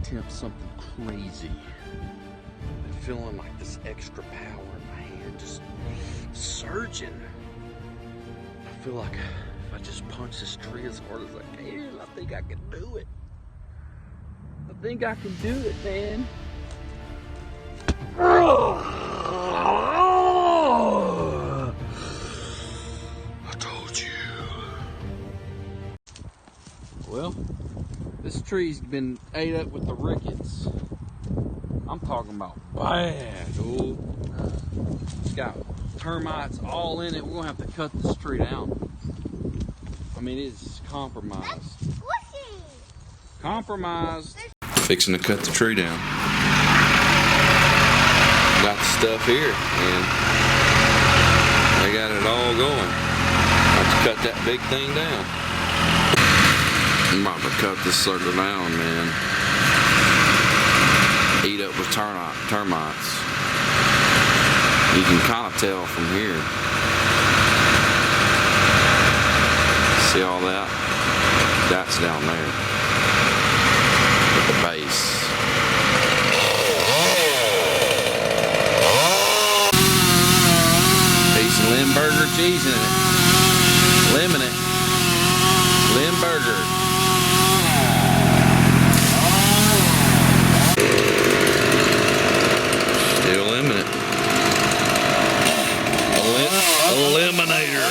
attempt something crazy. I'm feeling like this extra power in my hand just surging. I feel like if I just punch this tree as hard as I can, I think I can do it. I think I can do it, man. I told you. Well, this tree's been ate up with the rickets. I'm talking about bad, oh. It's got termites all in it. We're gonna have to cut this tree down. I mean, it's compromised. Compromised. Fixing to cut the tree down. Got the stuff here, and they got it all going. Have to cut that big thing down. I'm about to cut this sucker down, man. Eat up with termites. You can kind of tell from here. See all that? That's down there at the base. Piece of Limburger cheese in it. Lemon it. Limburger. Still lemon it. Eliminator.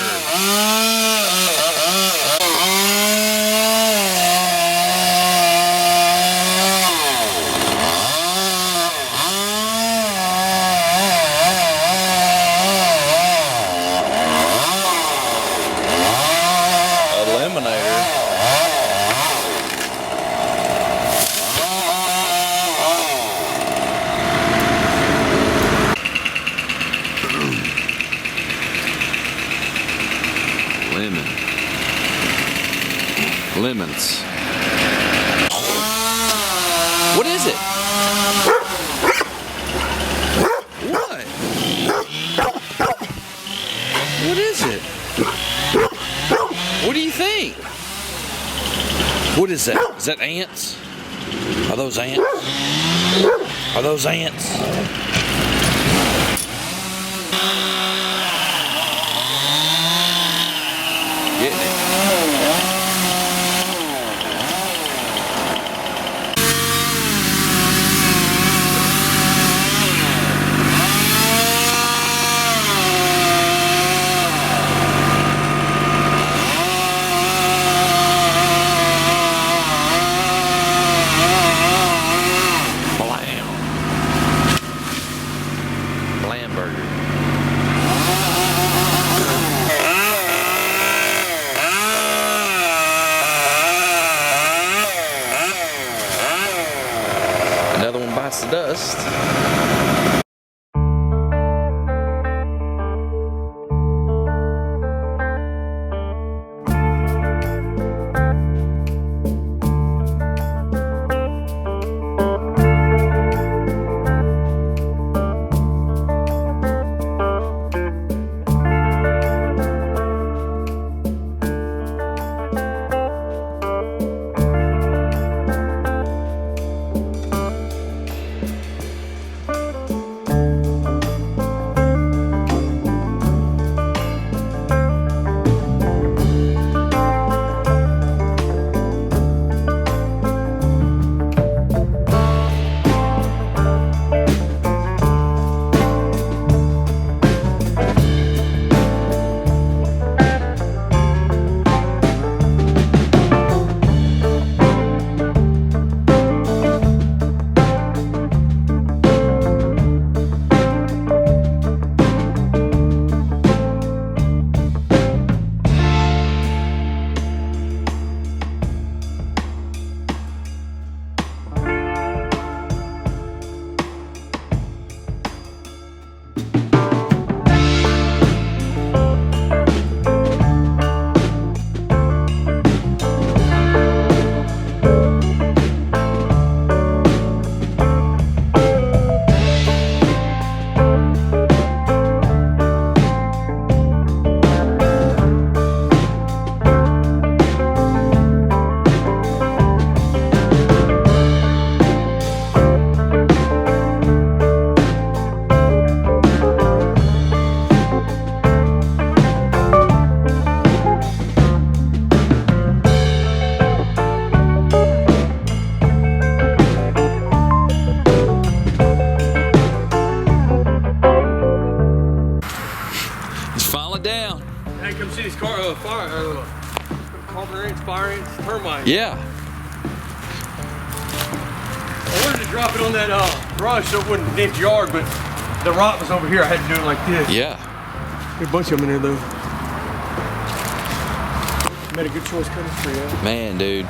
Lemons. What is it? What? What is it? What do you think? What is that? Is that ants? Are those ants? Are those ants? Getting it. Another one bites the dust. termite. Yeah. I wanted to drop it on that brush so it wouldn't dent the yard, but the rock was over here. I had to do it like this. Yeah. There's a bunch of them in there though. Made a good choice cutting tree out. Man, dude.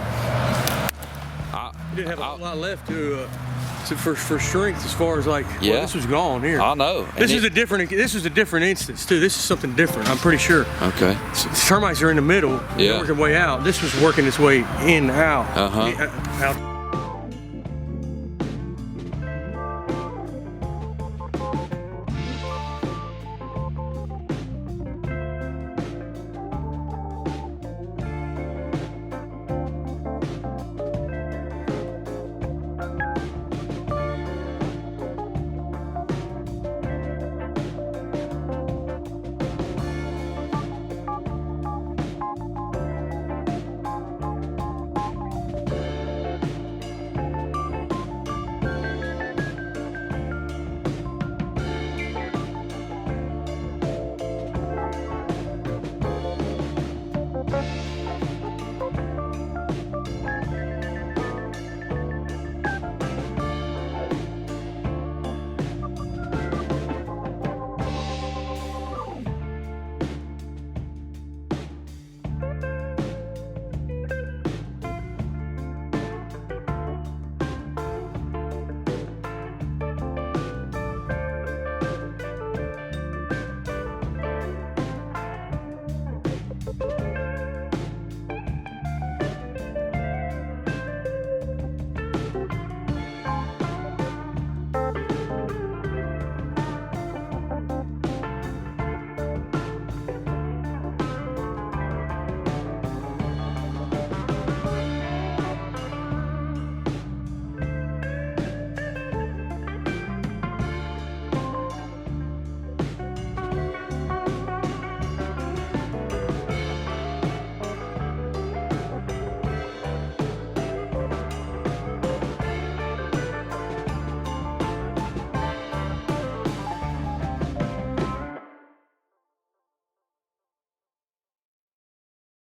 You didn't have a lot left for strength as far as like, yeah. Well, this was gone here. I know. This is a different instance too. This is something different, I'm pretty sure. Okay. Termites are in the middle. Yeah. They're working way out. This was working its way in, out. Uh-huh. Out.